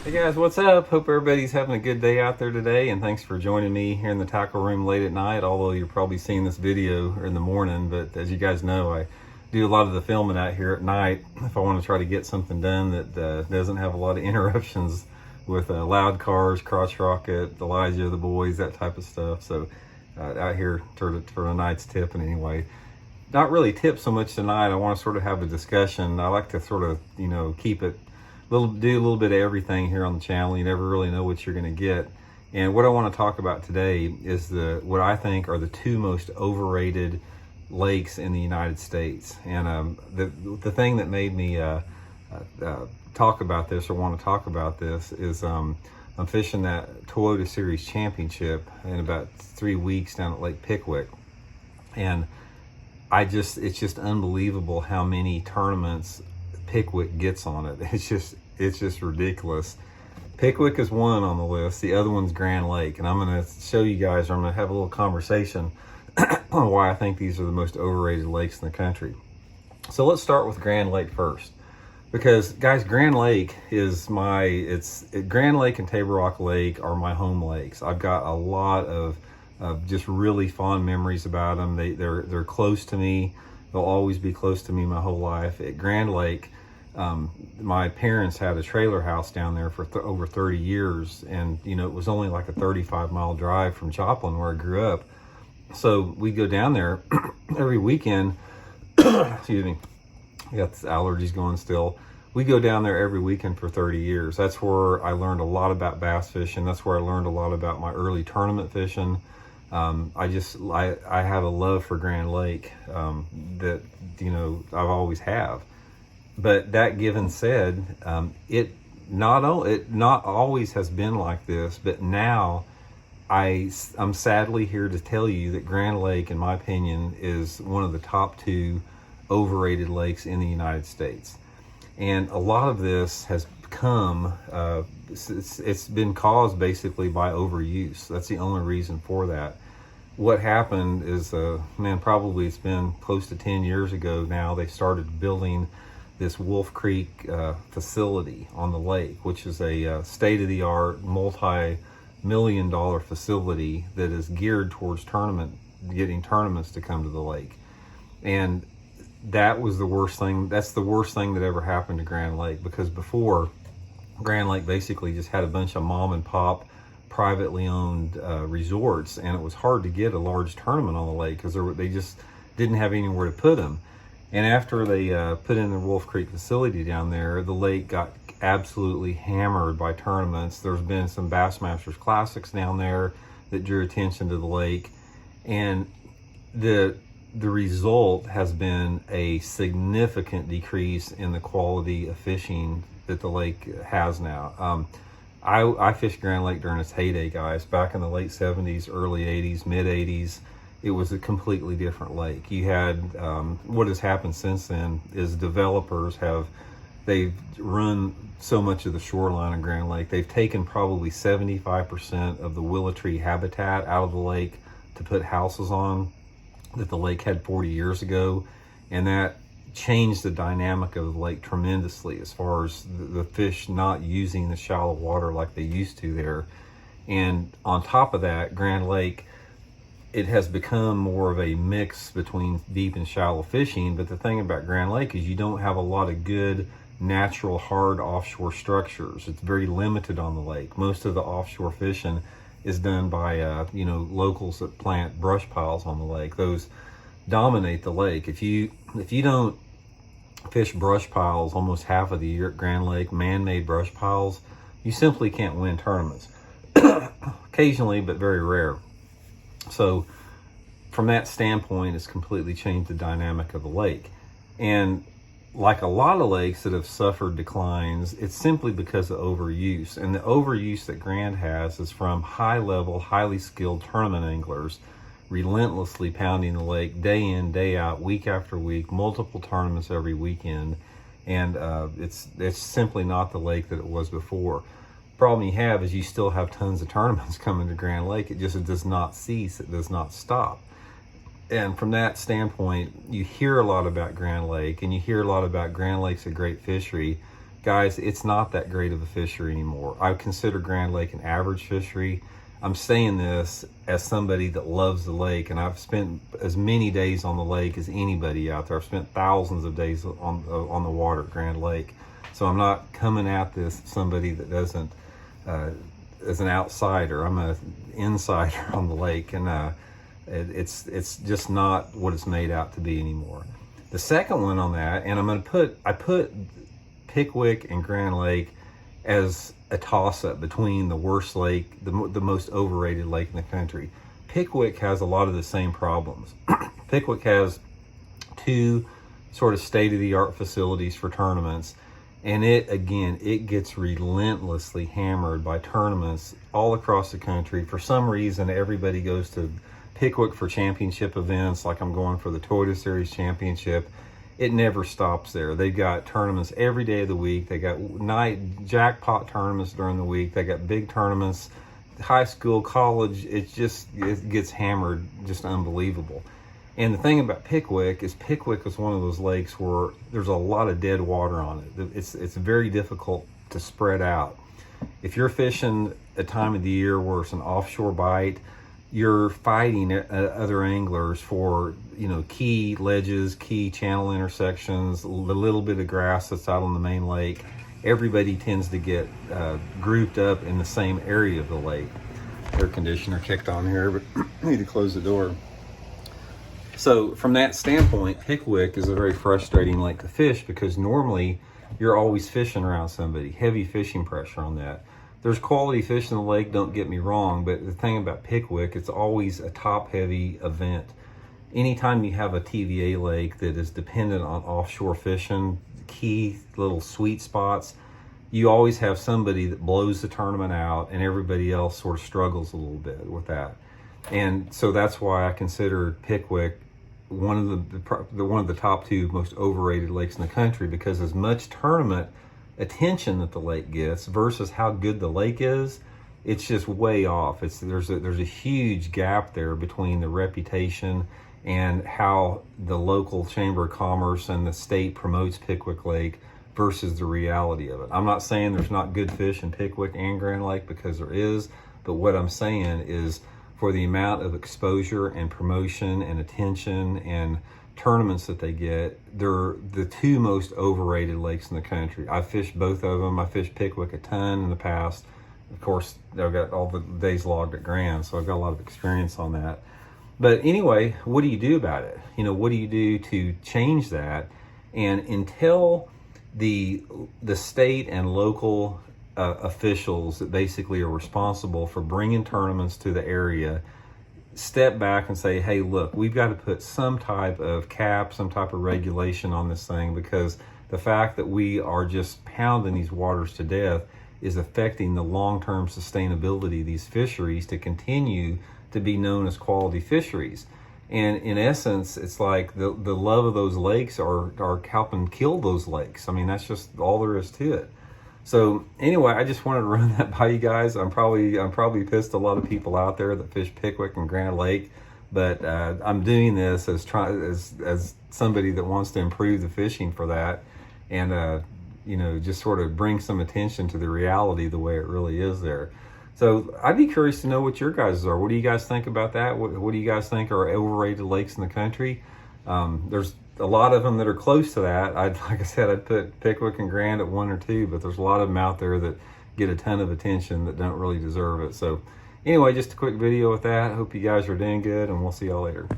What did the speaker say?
Hey guys, what's up? Hope everybody's having a good day out there today, and thanks for joining me here in the tackle room late at night, although you're probably seeing this video in the morning. But as you guys know, I do a lot of the filming out here at night if I want to try to get something done that doesn't have a lot of interruptions with loud cars, crotch rocket, Elijah, the boys, that type of stuff. So out here for tonight's tip, and anyway, not really tip so much tonight. I want to sort of have a discussion. I like to sort of, keep it do a little bit of everything here on the channel. You never really know what you're going to get. And what I want to talk about today is what I think are the two most overrated lakes in the United States. And the thing that made me talk about this or want to talk about this is I'm fishing that Toyota Series Championship in about 3 weeks down at Lake Pickwick. And it's just unbelievable how many tournaments Pickwick gets on it. It's just ridiculous. Pickwick is one on the list. The other one's Grand Lake, and I'm going to show you guys, or I'm going to have a little conversation on why I think these are the most overrated lakes in the country. So let's start with Grand Lake first, because guys, Grand Lake is Grand Lake and Table Rock Lake are my home lakes. I've got a lot of just really fond memories about them. They're close to me. They'll always be close to me my whole life. At Grand Lake, my parents had a trailer house down there for over 30 years. And, it was only like a 35-mile drive from Joplin, where I grew up. So we go down there every weekend. Excuse me. I got this allergies going still. We go down there every weekend for 30 years. That's where I learned a lot about bass fishing. That's where I learned a lot about my early tournament fishing. I have a love for Grand Lake that I've always have. But that given said, it not always has been like this. But now I'm sadly here to tell you that Grand Lake, in my opinion, is one of the top two overrated lakes in the United States. And a lot of this has come, it's been caused basically by overuse. That's the only reason for that. What happened is, probably it's been close to 10 years ago now, they started building this Wolf Creek facility on the lake, which is a state-of-the-art, multi-million-dollar facility that is geared towards getting tournaments to come to the lake. And that was the worst thing. That's the worst thing that ever happened to Grand Lake, because before, Grand Lake basically just had a bunch of mom and pop privately owned resorts, and it was hard to get a large tournament on the lake because they just didn't have anywhere to put them. And after they put in the Wolf Creek facility down there, the lake got absolutely hammered by tournaments. There's been some Bassmasters Classics down there that drew attention to the lake, and the result has been a significant decrease in the quality of fishing that the lake has now. I fished Grand Lake during its heyday, guys, back in the late 70s, early 80s, mid 80s. It was a completely different lake. You had, what has happened since then is developers they've run so much of the shoreline of Grand Lake. They've taken probably 75% of the willow tree habitat out of the lake to put houses on that the lake had 40 years ago. And that changed the dynamic of the lake tremendously as far as the fish not using the shallow water like they used to there. And on top of that, Grand Lake, it has become more of a mix between deep and shallow fishing. But the thing about Grand Lake is you don't have a lot of good natural hard offshore structures. It's very limited on the lake. Most of the offshore fishing is done by locals that plant brush piles on the lake. Those dominate the lake. If you don't fish brush piles almost half of the year at Grand Lake, man-made brush piles, you simply can't win tournaments. Occasionally, but very rare. So from that standpoint, it's completely changed the dynamic of the lake. And like a lot of lakes that have suffered declines, it's simply because of overuse. And the overuse that Grand has is from high-level, highly skilled tournament anglers relentlessly pounding the lake day in, day out, week after week, multiple tournaments every weekend. And it's simply not the lake that it was before. Problem you have is you still have tons of tournaments coming to Grand Lake. It does not cease. It does not stop. And from that standpoint, you hear a lot about Grand Lake, and you hear a lot about Grand Lake's a great fishery. guys, it's not that great of a fishery anymore. I consider Grand Lake an average fishery. I'm saying this as somebody that loves the lake, and I've spent as many days on the lake as anybody out there. I've spent thousands of days on the water at Grand Lake. So I'm not coming at this somebody that doesn't, as an outsider. I'm an insider on the lake, and it's just not what it's made out to be anymore. The second one on that, and I put Pickwick and Grand Lake as a toss-up between the worst lake, the most overrated lake in the country. Pickwick has a lot of the same problems. Pickwick has two sort of state-of-the-art facilities for tournaments, and it gets relentlessly hammered by tournaments all across the country. For some reason, everybody goes to Pickwick for championship events, like I'm going for the Toyota Series Championship. It never stops there. They've got tournaments every day of the week. They got night jackpot tournaments during the week. They got big tournaments, high school, college. It gets hammered, just unbelievable. And the thing about Pickwick is one of those lakes where there's a lot of dead water on it. It's very difficult to spread out. If you're fishing a time of the year where it's an offshore bite, you're fighting other anglers for, key ledges, key channel intersections, the little bit of grass that's out on the main lake. Everybody tends to get grouped up in the same area of the lake. Air conditioner kicked on here, but I need to close the door. So from that standpoint, Pickwick is a very frustrating lake to fish because normally you're always fishing around somebody, heavy fishing pressure on that. There's quality fish in the lake, don't get me wrong, but the thing about Pickwick, it's always a top-heavy event. Anytime you have a TVA lake that is dependent on offshore fishing, key little sweet spots, you always have somebody that blows the tournament out and everybody else sort of struggles a little bit with that. And so that's why I consider Pickwick one of the top two most overrated lakes in the country, because as much tournament attention that the lake gets versus how good the lake is, it's just way off. There's a huge gap there between the reputation and how the local Chamber of Commerce and the state promotes Pickwick Lake versus the reality of it. I'm not saying there's not good fish in Pickwick and Grand Lake, because there is, but what I'm saying is for the amount of exposure and promotion and attention and tournaments that they get, they're the two most overrated lakes in the country. I've fished both of them. I fished Pickwick a ton in the past. Of course, I've got all the days logged at Grand, so I've got a lot of experience on that. But anyway, what do you do about it? What do you do to change that? And until the state and local officials that basically are responsible for bringing tournaments to the area step back and say, hey, look, we've got to put some type of cap, some type of regulation on this thing, because the fact that we are just pounding these waters to death is affecting the long-term sustainability of these fisheries to continue to be known as quality fisheries. And in essence, it's like the love of those lakes are helping kill those lakes. I mean, that's just all there is to it. So anyway, I just wanted to run that by you guys. I'm probably pissed a lot of people out there that fish Pickwick and Grand Lake, but I'm doing this as somebody that wants to improve the fishing for that, and just sort of bring some attention to the reality the way it really is there. So I'd be curious to know what your guys are. What do you guys think about that? What do you guys think are overrated lakes in the country? There's a lot of them that are close to that. Like I said, I'd put Pickwick and Grand at 1 or 2, but there's a lot of them out there that get a ton of attention that don't really deserve it. So anyway, just a quick video with that. Hope you guys are doing good, and we'll see y'all later.